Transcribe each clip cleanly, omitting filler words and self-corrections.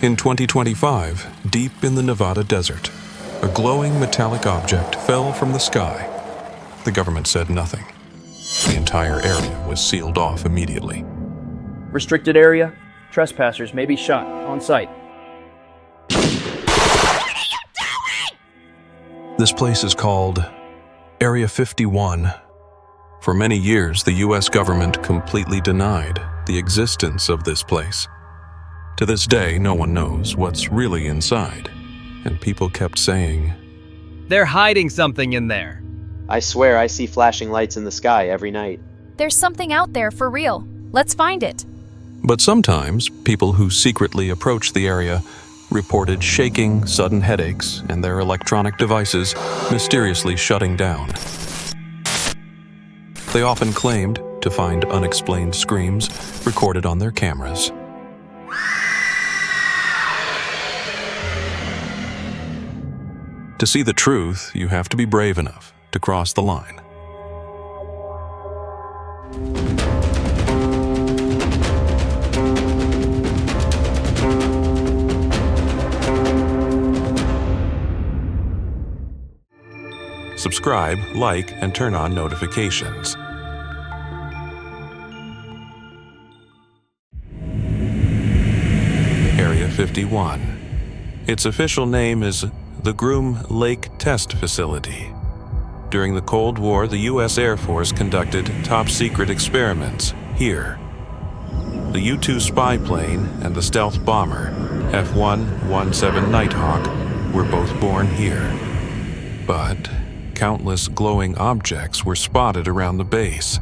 In 2025, deep in the Nevada desert, a glowing metallic object fell from the sky. The government said nothing. The entire area was sealed off immediately. Restricted area. Trespassers may be shot on sight. This place is called Area 51. For many years, the U.S. government completely denied the existence of this place. To this day, no one knows what's really inside, and people kept saying, "They're hiding something in there." I swear I see flashing lights in the sky every night. There's something out there for real. Let's find it. But sometimes, people who secretly approached the area reported shaking, sudden headaches, and their electronic devices mysteriously shutting down. They often claimed to find unexplained screams recorded on their cameras. To see the truth, you have to be brave enough to cross the line. Subscribe, like, and turn on notifications. Area 51. Its official name is the Groom Lake Test Facility. During the Cold War, the U.S. Air Force conducted top-secret experiments here. The U-2 spy plane and the stealth bomber, F-117 Nighthawk, were both born here. But countless glowing objects were spotted around the base.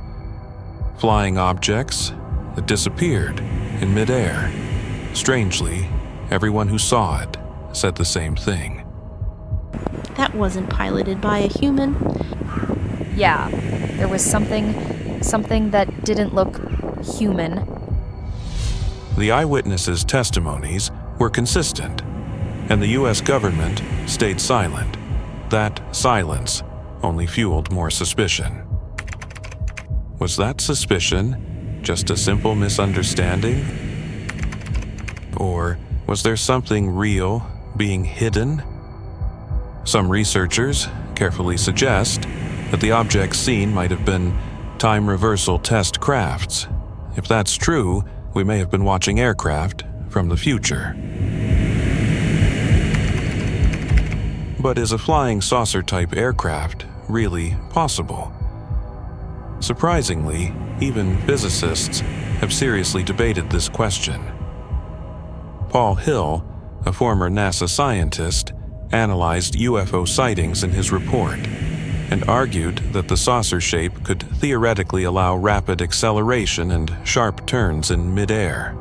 Flying objects that disappeared in midair. Strangely, everyone who saw it said the same thing. That wasn't piloted by a human. Yeah, there was something that didn't look human. The eyewitnesses' testimonies were consistent, and the U.S. government stayed silent. That silence only fueled more suspicion. Was that suspicion just a simple misunderstanding? Or was there something real being hidden? Some researchers carefully suggest that the objects seen might have been time reversal test crafts. If that's true, we may have been watching aircraft from the future. But is a flying saucer-type aircraft really possible? Surprisingly, even physicists have seriously debated this question. Paul Hill, a former NASA scientist, analyzed UFO sightings in his report and argued that the saucer shape could theoretically allow rapid acceleration and sharp turns in midair.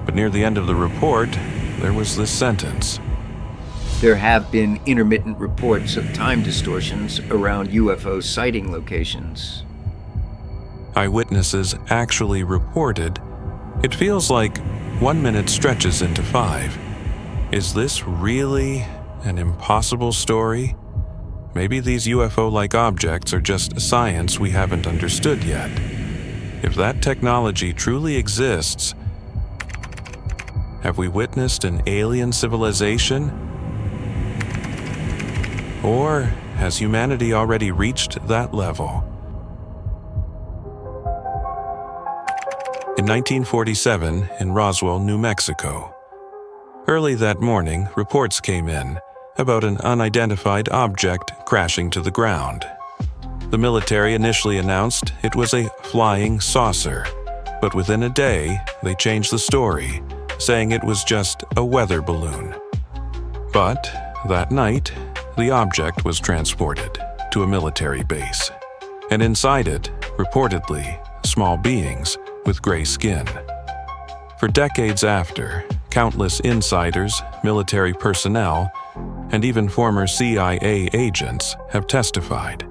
But near the end of the report, there was this sentence. There have been intermittent reports of time distortions around UFO sighting locations. Eyewitnesses actually reported, "It feels like 1 minute stretches into 5. Is this really an impossible story? Maybe these UFO-like objects are just science we haven't understood yet. If that technology truly exists, have we witnessed an alien civilization? Or has humanity already reached that level?" In 1947, in Roswell, New Mexico, early that morning, reports came in about an unidentified object crashing to the ground. The military initially announced it was a flying saucer, but within a day, they changed the story, saying it was just a weather balloon. But that night, the object was transported to a military base, and inside it, reportedly, small beings with gray skin. For decades after, countless insiders, military personnel, and even former CIA agents have testified.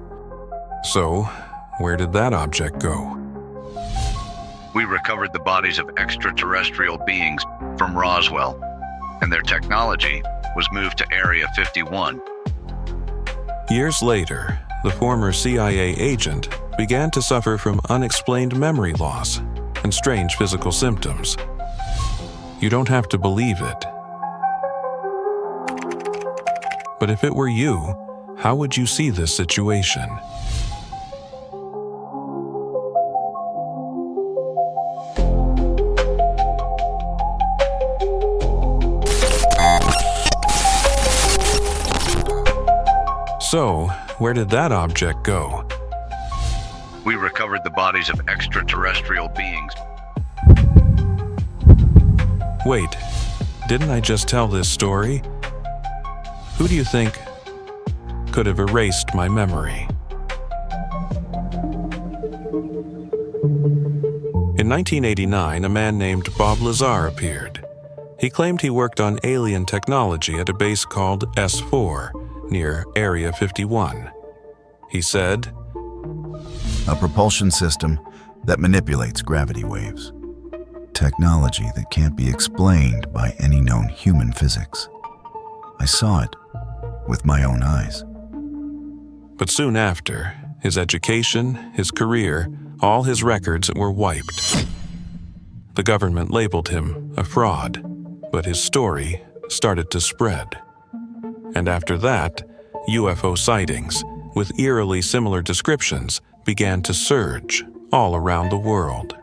So, where did that object go? We recovered the bodies of extraterrestrial beings from Roswell, and their technology was moved to Area 51. Years later, the former CIA agent began to suffer from unexplained memory loss and strange physical symptoms. You don't have to believe it, But if it were you, how would you see this situation? So, where did that object go? We recovered the bodies of extraterrestrial beings. Wait, didn't I just tell this story? Who do you think could have erased my memory? In 1989, a man named Bob Lazar appeared. He claimed he worked on alien technology at a base called S4 near Area 51. He said, "A propulsion system that manipulates gravity waves. Technology that can't be explained by any known human physics. I saw it with my own eyes." But soon after, his education, his career, all his records were wiped. The government labeled him a fraud, but his story started to spread. And after that, UFO sightings, with eerily similar descriptions, began to surge all around the world.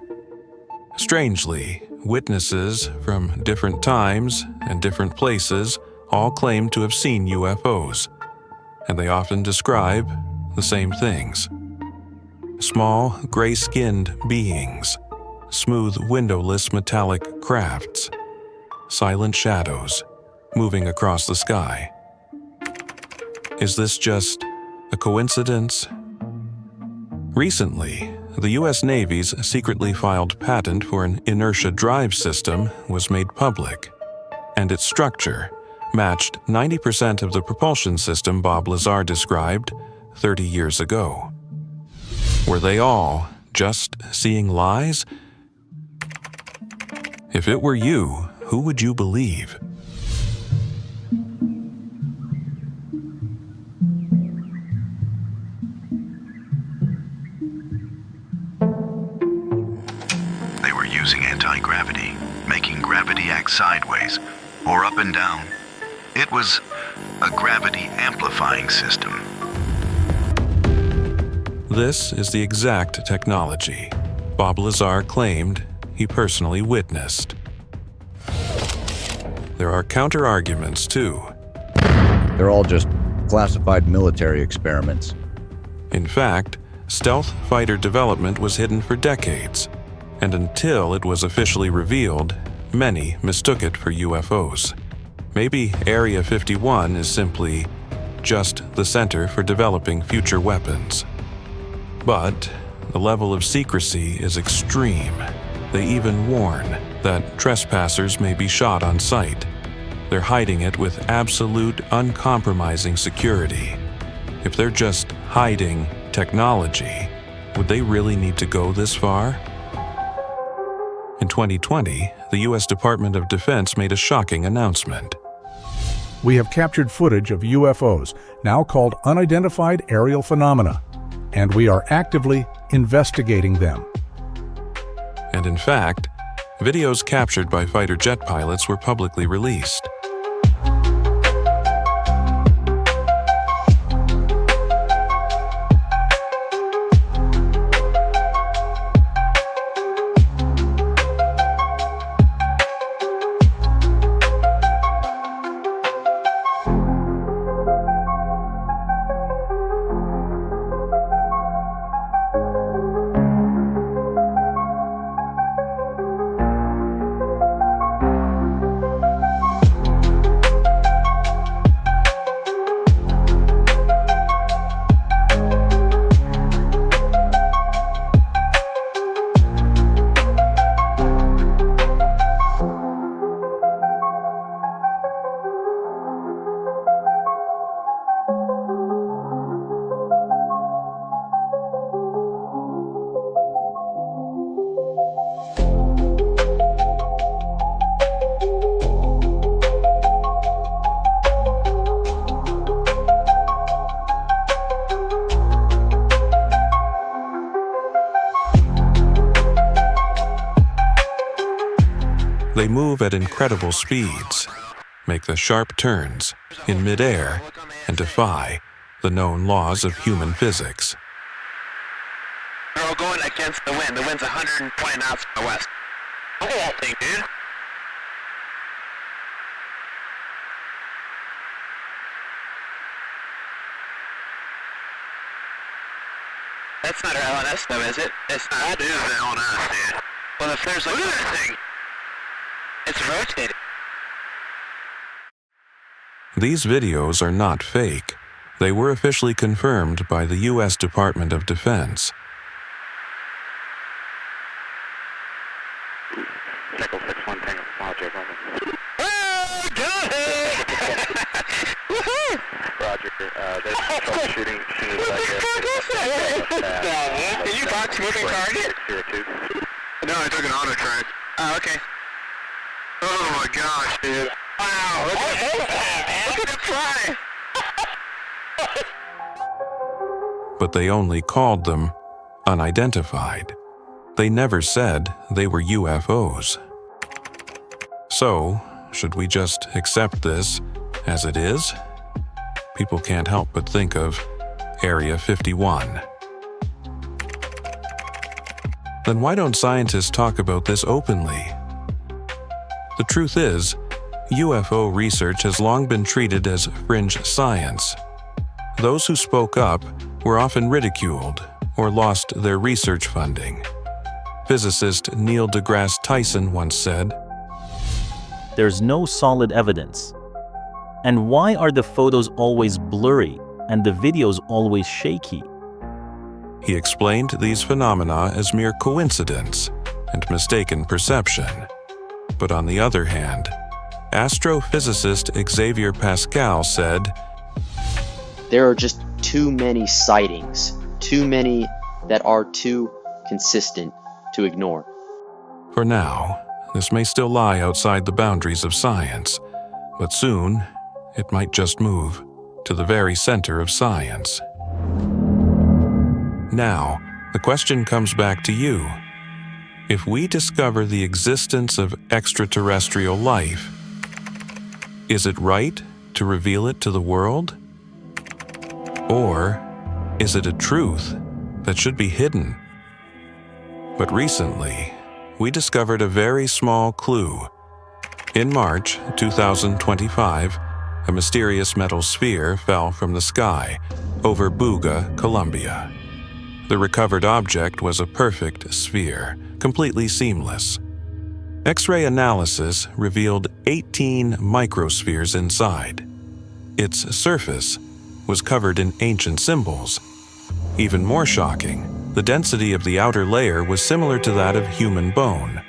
Strangely, witnesses from different times and different places all claim to have seen UFOs, and they often describe the same things. Small, gray-skinned beings, smooth windowless metallic crafts, silent shadows moving across the sky. Is this just a coincidence? Recently, the U.S. Navy's secretly filed patent for an inertia drive system was made public, and its structure matched 90% of the propulsion system Bob Lazar described 30 years ago. Were they all just seeing lies? If it were you, who would you believe? They were using anti-gravity, making gravity act sideways or up and down. It was a gravity amplifying system. This is the exact technology Bob Lazar claimed he personally witnessed. There are counter-arguments, too. They're all just classified military experiments. In fact, stealth fighter development was hidden for decades, and until it was officially revealed, many mistook it for UFOs. Maybe Area 51 is simply just the center for developing future weapons. But the level of secrecy is extreme. They even warn that trespassers may be shot on sight. They're hiding it with absolute, uncompromising security. If they're just hiding technology, would they really need to go this far? In 2020, the U.S. Department of Defense made a shocking announcement. We have captured footage of UFOs, now called unidentified aerial phenomena, and we are actively investigating them. And in fact, videos captured by fighter jet pilots were publicly released. They move at incredible speeds, make the sharp turns in midair and defy the known laws of human physics. They're all going against the wind. The wind's 120 knots from the west. Look at that thing, dude. That's not our LNS though, is it? It's not. That is the LNS, dude. Well, if there's like... Look at that thing. It's rotating. These videos are not fake. They were officially confirmed by the U.S. Department of Defense. Echo 61 Tango, Roger, oh, got it! Woohoo! Roger, there's troubleshooting as soon as I get... Did you box moving target? 02. No, I took an auto track. Oh, okay. Oh my gosh, dude. Wow, look at it fly! But they only called them unidentified. They never said they were UFOs. So, should we just accept this as it is? People can't help but think of Area 51. Then why don't scientists talk about this openly? The truth is, UFO research has long been treated as fringe science. Those who spoke up were often ridiculed or lost their research funding. Physicist Neil deGrasse Tyson once said, "There's no solid evidence. And why are the photos always blurry and the videos always shaky?" He explained these phenomena as mere coincidence and mistaken perception. But on the other hand, astrophysicist Xavier Pascal said, "There are just too many sightings, too many that are too consistent to ignore." For now, this may still lie outside the boundaries of science, but soon it might just move to the very center of science. Now, the question comes back to you. If we discover the existence of extraterrestrial life, is it right to reveal it to the world? Or is it a truth that should be hidden? But recently, we discovered a very small clue. In March 2025, a mysterious metal sphere fell from the sky over Buga, Colombia. The recovered object was a perfect sphere, completely seamless. X-ray analysis revealed 18 microspheres inside. Its surface was covered in ancient symbols. Even more shocking, the density of the outer layer was similar to that of human bone.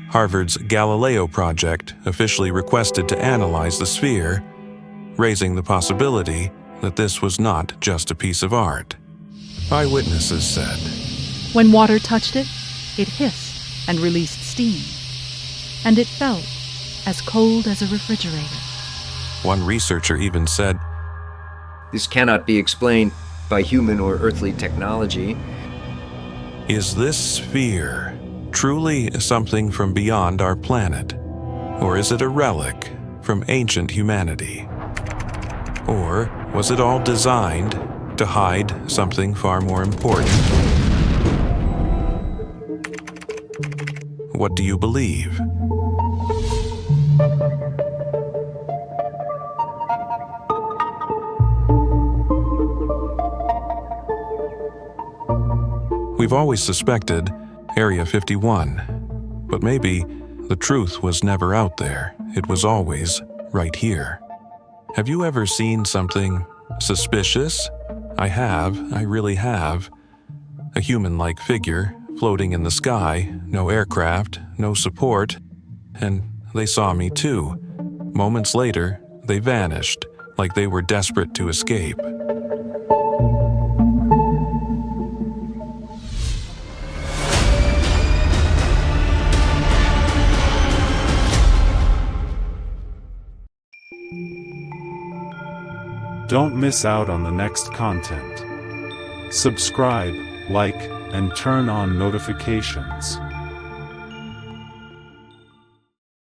Harvard's Galileo project officially requested to analyze the sphere, raising the possibility that this was not just a piece of art. Eyewitnesses said, "When water touched it, it hissed and released steam, and it felt as cold as a refrigerator." One researcher even said, "This cannot be explained by human or earthly technology." Is this sphere truly something from beyond our planet? Or is it a relic from ancient humanity? Or was it all designed to hide something far more important? What do you believe? We've always suspected Area 51, but maybe the truth was never out there. It was always right here. Have you ever seen something suspicious? I have, I really have. A human-like figure floating in the sky, no aircraft, no support, and they saw me too. Moments later, they vanished, like they were desperate to escape. Don't miss out on the next content. Subscribe, like, and turn on notifications.